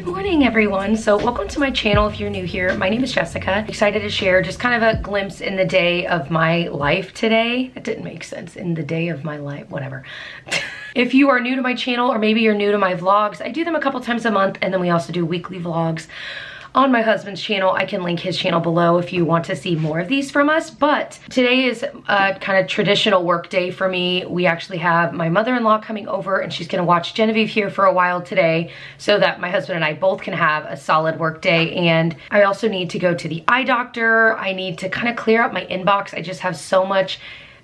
Good morning, everyone. So welcome to my channel if you're new here. My name is Jessica. Excited to share just kind of a glimpse in the day of my life today. That didn't make sense. In the day of my life, whatever. If you are new to my channel or maybe you're new to my vlogs, I do them a couple times a month, and then we also do weekly vlogs on my husband's channel. I can link his channel below if you want to see more of these from us. But today is a kind of traditional work day for me. We actually have my mother-in-law coming over, and she's gonna watch Genevieve here for a while today so that my husband and I both can have a solid work day. And I also need to go to the eye doctor. I need to kind of clear out my inbox. I just have so much.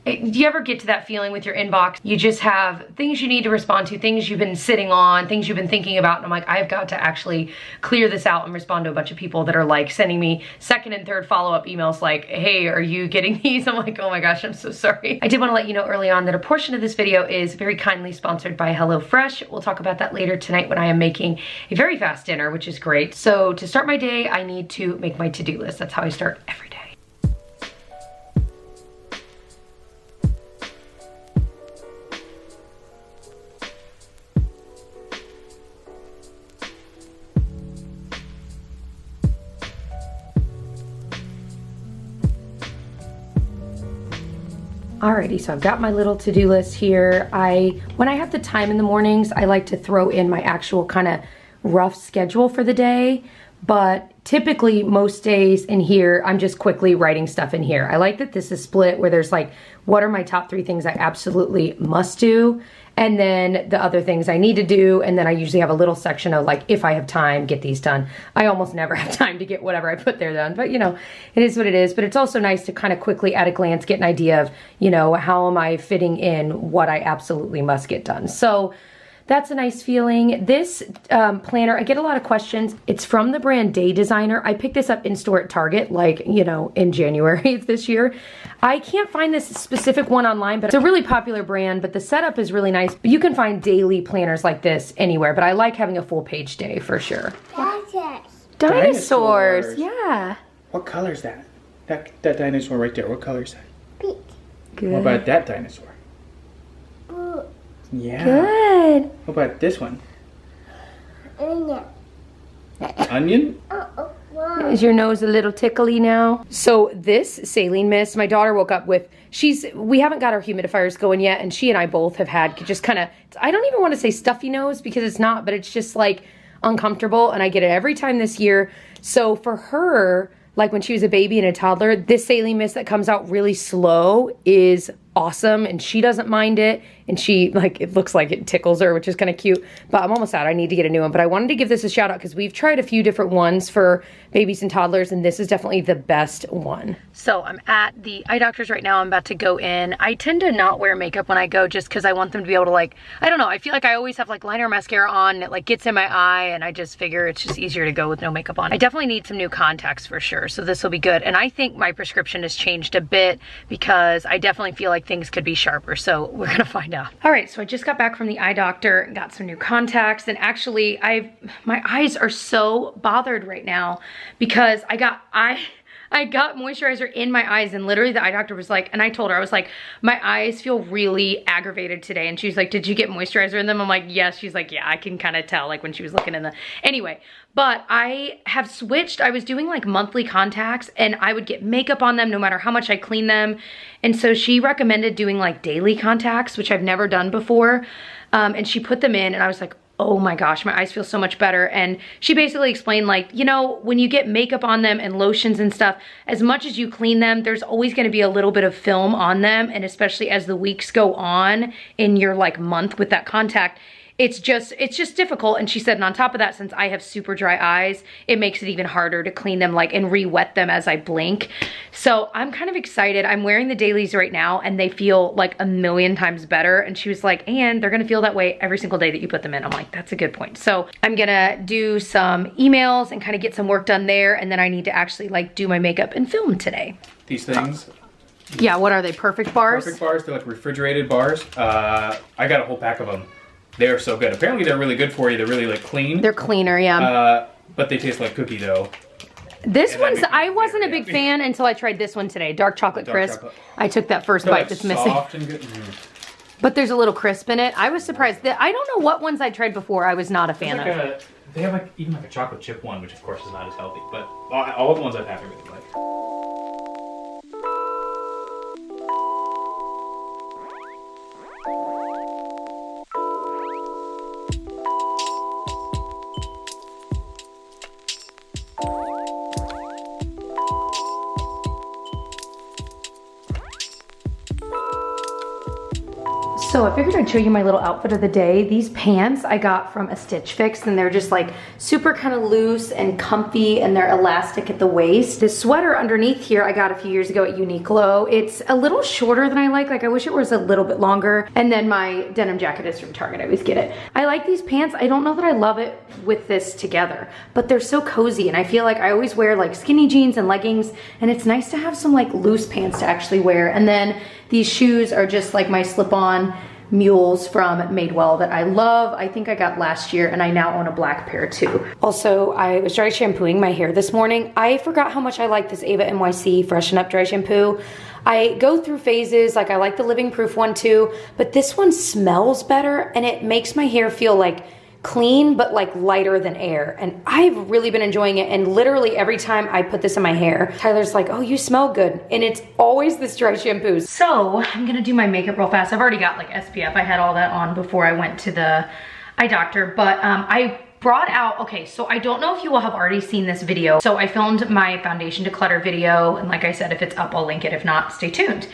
Do you ever get to that feeling with your inbox? You just have things you need to respond to, things you've been sitting on, things you've been thinking about, and I'm like, I've got to actually clear this out and respond to a bunch of people that are like sending me second and third follow-up emails like, hey, are you getting these? I'm like, oh my gosh, I'm so sorry. I did want to let you know early on that a portion of this video is very kindly sponsored by HelloFresh. We'll talk about that later tonight when I am making a very fast dinner, which is great. So to start my day, I need to make my to-do list. That's how I start every day. Alrighty, so I've got my little to-do list here. When I have the time in the mornings, I like to throw in my actual kind of rough schedule for the day, but typically most days in here, I'm just quickly writing stuff in here. I like that this is split where there's like, what are my top 3 things I absolutely must do? And then the other things I need to do. And then I usually have a little section of like, if I have time, get these done. I almost never have time to get whatever I put there done, but you know, it is what it is. But it's also nice to kind of quickly at a glance get an idea of, you know, how am I fitting in what I absolutely must get done. So that's a nice feeling. This planner, I get a lot of questions. It's from the brand Day Designer. I picked this up in store at Target, like, you know, in January of this year. I can't find this specific one online, but it's a really popular brand, but the setup is really nice. But you can find daily planners like this anywhere, but I like having a full page day for sure. Dinosaurs, yeah. What color is that? That dinosaur right there, what color is that? Pink. Good. What about that dinosaur? Blue. Yeah. Good. What about this one? Onion. Onion? Wow. Is your nose a little tickly now? So this saline mist, my daughter woke up with, we haven't got our humidifiers going yet, and she and I both have had just kind of, I don't even want to say stuffy nose because it's not, but it's just like uncomfortable, and I get it every time this year. So for her, like when she was a baby and a toddler, this saline mist that comes out really slow is awesome, and she doesn't mind it, and she, like, it looks like it tickles her, which is kind of cute, but I'm almost out. I need to get a new one, but I wanted to give this a shout out because we've tried a few different ones for babies and toddlers, and this is definitely the best one. So I'm at the eye doctor's right now. I'm about to go in. I tend to not wear makeup when I go just because I want them to be able to, like, I don't know, I feel like I always have like liner or mascara on, and it like gets in my eye, and I just figure it's just easier to go with no makeup on. I definitely need some new contacts for sure, so this will be good. And I think my prescription has changed a bit because I definitely feel like things could be sharper, so we're gonna find out. All right, so I just got back from the eye doctor, got some new contacts, and actually my eyes are so bothered right now because I got moisturizer in my eyes, and literally the eye doctor was like, and I told her, I was like, my eyes feel really aggravated today, and she's like, did you get moisturizer in them? I'm like, yes. She's like, yeah, I can kind of tell, like when she was looking in the, anyway. But I have switched. I was doing like monthly contacts, and I would get makeup on them no matter how much I clean them. And so she recommended doing like daily contacts, which I've never done before. And she put them in, and I was like, oh my gosh, my eyes feel so much better. And she basically explained, like, you know, when you get makeup on them and lotions and stuff, as much as you clean them, there's always gonna be a little bit of film on them. And especially as the weeks go on in your like month with that contact, it's just difficult. And she said, and on top of that, since I have super dry eyes, it makes it even harder to clean them, like, and re-wet them as I blink. So I'm kind of excited. I'm wearing the dailies right now, and they feel like a million times better. And she was like, and they're gonna feel that way every single day that you put them in. I'm like, that's a good point. So I'm gonna do some emails and kind of get some work done there. And then I need to actually like do my makeup and film today. These things? Yeah, what are they, Perfect bars? Perfect bars, they're like refrigerated bars. I got a whole pack of them. They're so good. Apparently they're really good for you. They're really like clean. They're cleaner, yeah. But they taste like cookie dough. This one's, I wasn't a big fan until I tried this one today. Dark chocolate crisp. I took that first bite that's missing. Soft and good. But there's a little crisp in it. I was surprised that, I don't know what ones I tried before I was not a fan of. They have like even like a chocolate chip one, which of course is not as healthy, but all the ones I've had I really like. So I figured I'd show you my little outfit of the day. These pants I got from a Stitch Fix, and they're just like super kind of loose and comfy, and they're elastic at the waist. This sweater underneath here I got a few years ago at Uniqlo. It's a little shorter than I like I wish it was a little bit longer. And then my denim jacket is from Target, I always get it. I like these pants. I don't know that I love it with this together, but they're so cozy, and I feel like I always wear like skinny jeans and leggings, and it's nice to have some like loose pants to actually wear. And then these shoes are just like my slip-on mules from Madewell that I love. I think I got last year, and I now own a black pair too. Also, I was dry shampooing my hair this morning. I forgot how much I like this Ava NYC Freshen Up dry shampoo. I go through phases, like I like the Living Proof one too, but this one smells better, and it makes my hair feel like clean but like lighter than air, and I've really been enjoying it. And literally every time I put this in my hair, Tyler's like, oh, you smell good, and it's always this dry shampoo. So I'm gonna do my makeup real fast. I've already got like SPF. I had all that on before I went to the eye doctor, but I brought out, okay, so I don't know if you will have already seen this video. So I filmed my foundation declutter video, and like I said, if it's up, I'll link it. If not, stay tuned.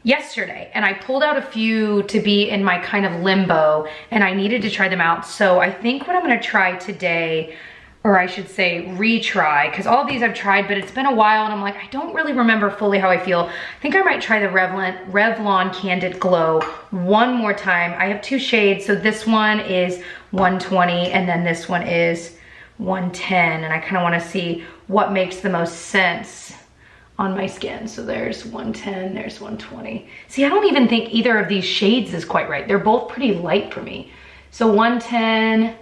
Yesterday, and I pulled out a few to be in my kind of limbo, and I needed to try them out. So I think what I'm gonna try today, or I should say retry, because all of these I've tried, but it's been a while, and I'm like, I don't really remember fully how I feel. I think I might try the Revlon Candid Glow one more time. I have two shades, so this one is 120, and then this one is 110, and I kind of want to see what makes the most sense on my skin. So there's 110, there's 120. See, I don't even think either of these shades is quite right. They're both pretty light for me. So 110,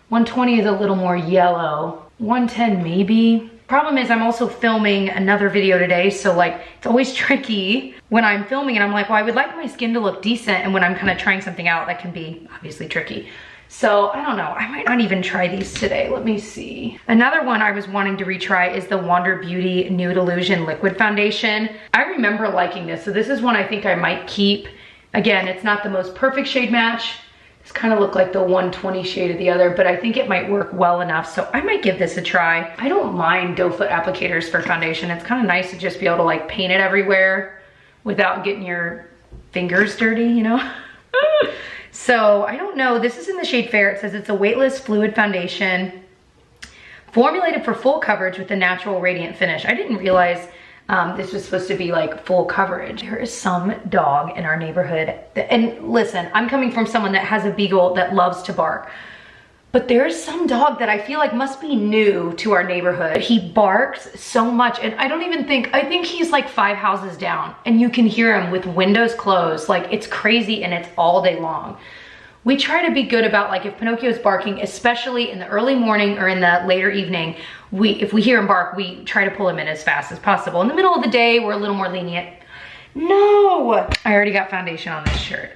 120 is a little more yellow. 110 maybe. Problem is I'm also filming another video today, so like it's always tricky when I'm filming, and I'm like, well, I would like my skin to look decent, and when I'm kind of trying something out, that can be obviously tricky. So I don't know, I might not even try these today. Let me see. Another one I was wanting to retry is the Wander Beauty Nude Illusion Liquid Foundation. I remember liking this, so this is one I think I might keep. Again, it's not the most perfect shade match. This kind of looked like the 120 shade of the other, but I think it might work well enough, so I might give this a try. I don't mind doe foot applicators for foundation. It's kind of nice to just be able to like paint it everywhere without getting your fingers dirty, you know? So I don't know, this is in the shade Fair. It says it's a weightless fluid foundation formulated for full coverage with a natural radiant finish. I didn't realize this was supposed to be like full coverage. There is some dog in our neighborhood and listen, I'm coming from someone that has a beagle that loves to bark, but there's some dog that I feel like must be new to our neighborhood. He barks so much, and I think he's like 5 houses down, and you can hear him with windows closed. Like, it's crazy, and it's all day long. We try to be good about, like, if Pinocchio's barking, especially in the early morning or in the later evening, if we hear him bark, we try to pull him in as fast as possible. In the middle of the day, we're a little more lenient. No! I already got foundation on this shirt.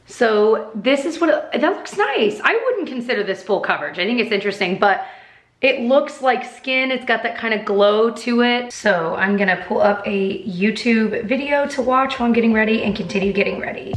So this is what, that looks nice. I wouldn't consider this full coverage. I think it's interesting, but it looks like skin. It's got that kind of glow to it. So I'm gonna pull up a YouTube video to watch while I'm getting ready and continue getting ready.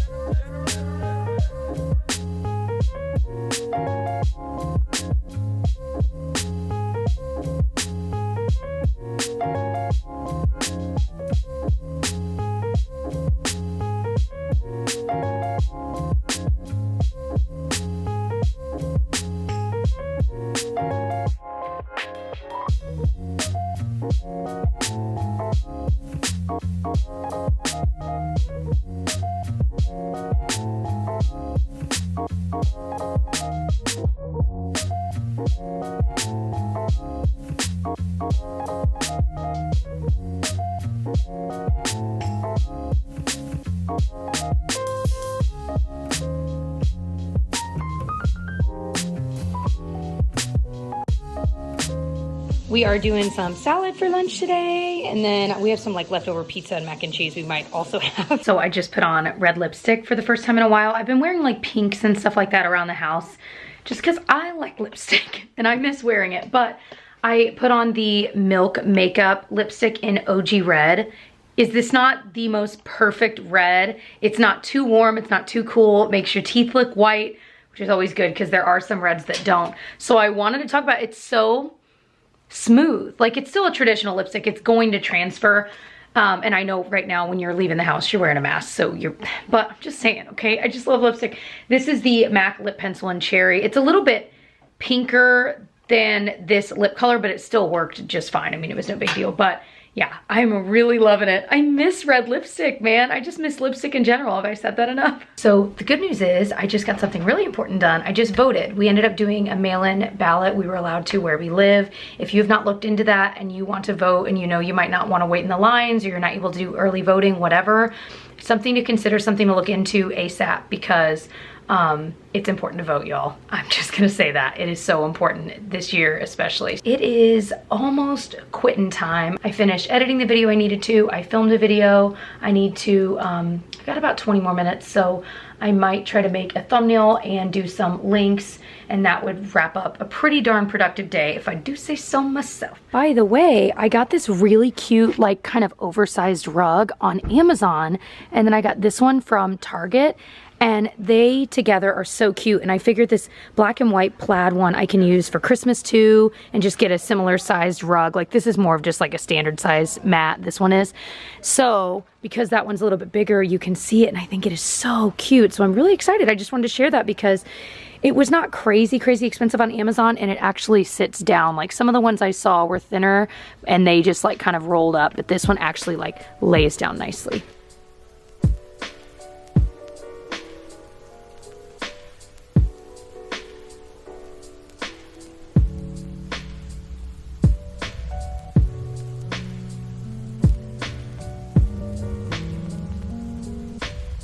We are doing some salad for lunch today, and then we have some like leftover pizza and mac and cheese we might also have. So I just put on red lipstick for the first time in a while. I've been wearing like pinks and stuff like that around the house, just because I like lipstick and I miss wearing it. But I put on the Milk Makeup lipstick in OG Red. Is this not the most perfect red? It's not too warm, it's not too cool. It makes your teeth look white, which is always good because there are some reds that don't. So I wanted to talk about, it's so smooth. Like, it's still a traditional lipstick. It's going to transfer. And I know right now when you're leaving the house, you're wearing a mask, so but I'm just saying, okay? I just love lipstick. This is the MAC Lip Pencil in Cherry. It's a little bit pinker than this lip color, but it still worked just fine. I mean, it was no big deal, but yeah, I'm really loving it. I miss red lipstick, man. I just miss lipstick in general. Have I said that enough? So the good news is I just got something really important done. I just voted. We ended up doing a mail-in ballot. We were allowed to where we live. If you have not looked into that and you want to vote and you know you might not want to wait in the lines or you're not able to do early voting, whatever, something to consider, something to look into ASAP because it's important to vote, y'all. I'm just gonna say that. It is so important this year, especially. It is almost quitting time. I finished editing the video I needed to. I filmed a video. I need to, I got about 20 more minutes, so I might try to make a thumbnail and do some links, and that would wrap up a pretty darn productive day if I do say so myself. By the way, I got this really cute, like kind of oversized rug on Amazon, and then I got this one from Target. And they together are so cute. And I figured this black and white plaid one I can use for Christmas too, and just get a similar sized rug. Like, this is more of just like a standard size mat, this one is. So because that one's a little bit bigger, you can see it, and I think it is so cute. So I'm really excited. I just wanted to share that because it was not crazy expensive on Amazon, and it actually sits down. Like, some of the ones I saw were thinner and they just like kind of rolled up, but this one actually like lays down nicely.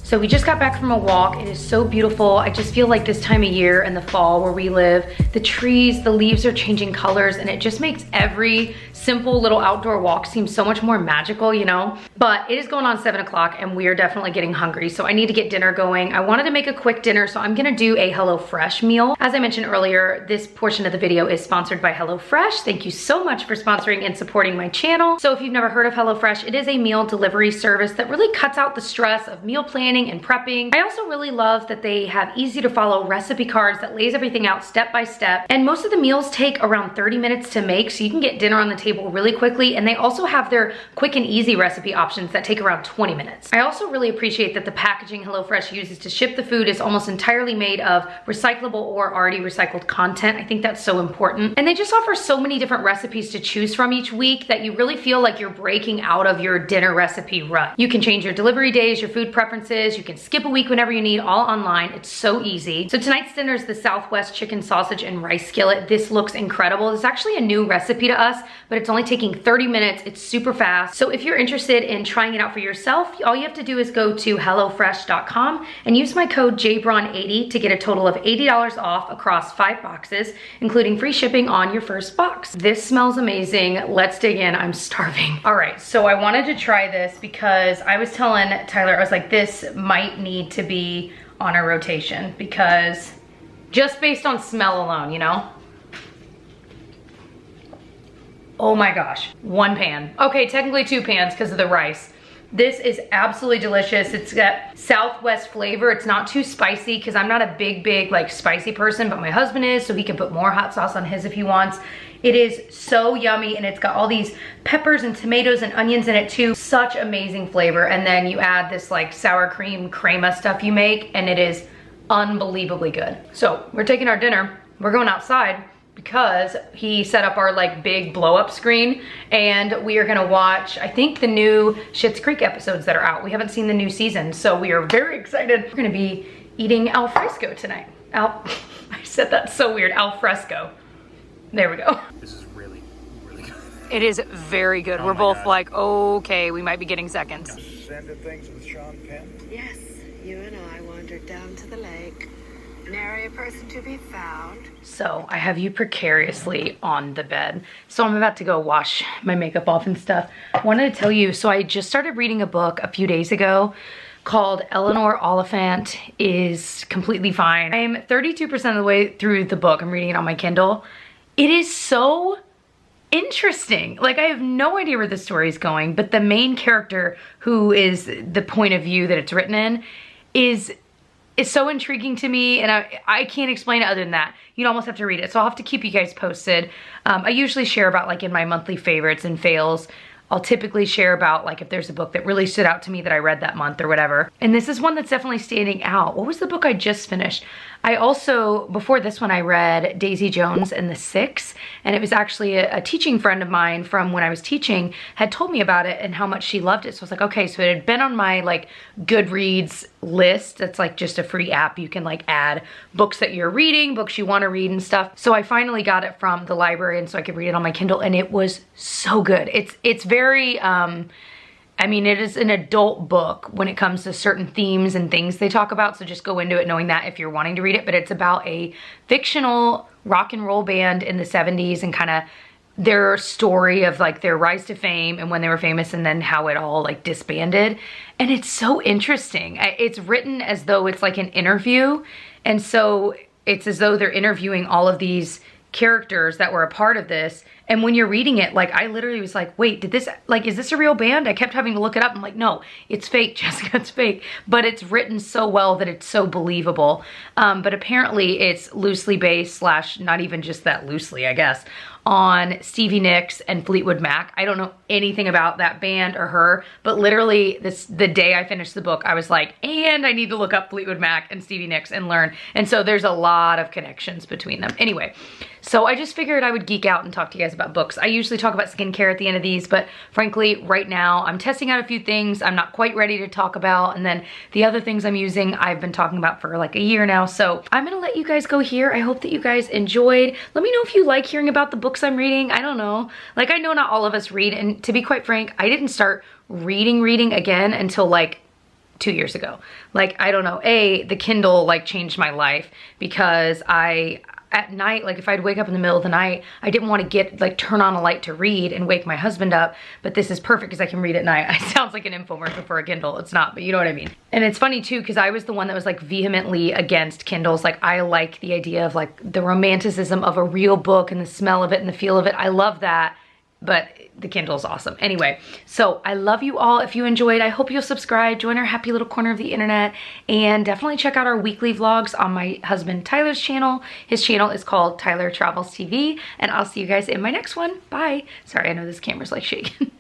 So we just got back from a walk. It is so beautiful. I just feel like this time of year in the fall where we live, the trees, the leaves are changing colors, and it just makes every simple little outdoor walk seem so much more magical, you know? But it is going on 7 o'clock and we are definitely getting hungry, so I need to get dinner going. I wanted to make a quick dinner, so I'm gonna do a HelloFresh meal. As I mentioned earlier, this portion of the video is sponsored by HelloFresh. Thank you so much for sponsoring and supporting my channel. So if you've never heard of HelloFresh, it is a meal delivery service that really cuts out the stress of meal planning and prepping. I also really love that they have easy to follow recipe cards that lays everything out step by step. And most of the meals take around 30 minutes to make, so you can get dinner on the table really quickly. And they also have their quick and easy recipe options that take around 20 minutes. I also really appreciate that the packaging HelloFresh uses to ship the food is almost entirely made of recyclable or already recycled content. I think that's so important. And they just offer so many different recipes to choose from each week that you really feel like you're breaking out of your dinner recipe rut. You can change your delivery days, your food preferences, you can skip a week whenever you need, all online. It's so easy. So tonight's dinner is the Southwest chicken sausage and rice skillet. This looks incredible. It's actually a new recipe to us, but it's only taking 30 minutes. It's super fast. So if you're interested in trying it out for yourself, all you have to do is go to HelloFresh.com and use my code JBraun80 to get a total of $80 off across 5 boxes, including free shipping on your first box. This smells amazing. Let's dig in. I'm starving. All right, so I wanted to try this because I was telling Tyler, I was like, this might need to be on a rotation because just based on smell alone, you know? Oh my gosh, 1 pan. Okay, technically 2 pans because of the rice. This is absolutely delicious. It's got Southwest flavor. It's not too spicy because I'm not a big like spicy person, but my husband is, so he can put more hot sauce on his if he wants. It is so yummy, and it's got all these peppers and tomatoes and onions in it too. Such amazing flavor. And then you add this like sour cream crema stuff you make, and it is unbelievably good. So we're taking our dinner. We're going outside because he set up our like big blow up screen, and we are gonna watch, I think, the new Schitt's Creek episodes that are out. We haven't seen the new season, so we are very excited. We're gonna be eating al fresco tonight. I said that so weird, al fresco. There we go. This is really good. It is very good. We're both like, okay, we might be getting seconds. Sanded things with Sean Penn? Yes, you and I wandered down to the lake. Nary a person to be found. So I have you precariously on the bed. So I'm about to go wash my makeup off and stuff. I wanted to tell you, so I just started reading a book a few days ago called Eleanor Oliphant is completely fine. I am 32% of the way through the book. I'm reading it on my Kindle. It is so interesting. Like, I have no idea where the story is going, but the main character, who is the point of view that it's written in, is so intriguing to me, and I can't explain it other than that. You'd almost have to read it, so I'll have to keep you guys posted. I usually share about, like, in my monthly favorites and fails, I'll typically share about, like, if there's a book that really stood out to me that I read that month or whatever. And this is one that's definitely standing out. What was the book I just finished? I also, before this one, I read Daisy Jones and the Six, and it was actually a teaching friend of mine from when I was teaching had told me about it and how much she loved it. So I was like, okay, so it had been on my, like, Goodreads list. That's like just a free app. You can, like, add books that you're reading, books you want to read and stuff. So I finally got it from the library, and so I could read it on my Kindle, and it was so good. It's very, I mean, it is an adult book when it comes to certain themes and things they talk about, so just go into it knowing that if you're wanting to read it. But it's about a fictional rock and roll band in the 70s and kind of their story of, like, their rise to fame and when they were famous, and then how it all, like, disbanded. And it's so interesting. It's written as though it's like an interview, and so it's as though they're interviewing all of these characters that were a part of this. And when you're reading it, like, I literally was like, wait, did this, like, is this a real band? I kept having to look it up. I'm like, no, it's fake, Jessica, it's fake. But it's written so well that it's so believable. But apparently it's loosely based, / not even just that loosely, I guess, on Stevie Nicks and Fleetwood Mac. I don't know anything about that band or her, but literally the day I finished the book, I was like, and I need to look up Fleetwood Mac and Stevie Nicks and learn. And so there's a lot of connections between them. Anyway, so I just figured I would geek out and talk to you guys about books. I usually talk about skincare at the end of these, but frankly, right now I'm testing out a few things I'm not quite ready to talk about. And then the other things I'm using, I've been talking about for like a year now. So I'm gonna let you guys go here. I hope that you guys enjoyed. Let me know if you like hearing about the books I'm reading. I don't know. Like, I know not all of us read, and to be quite frank, I didn't start reading again until like 2 years ago. Like, I don't know, the Kindle like changed my life, because at night, like, if I'd wake up in the middle of the night, I didn't want to turn on a light to read and wake my husband up, but this is perfect because I can read at night. It sounds like an infomercial for a Kindle. It's not, but you know what I mean. And it's funny too, because I was the one that was like vehemently against Kindles. Like, I like the idea of like the romanticism of a real book and the smell of it and the feel of it. I love that. But the Kindle is awesome. Anyway, so I love you all. If you enjoyed, I hope you'll subscribe, join our happy little corner of the internet, and definitely check out our weekly vlogs on my husband Tyler's channel. His channel is called Tyler Travels TV, and I'll see you guys in my next one. Bye. Sorry, I know this camera's like shaking.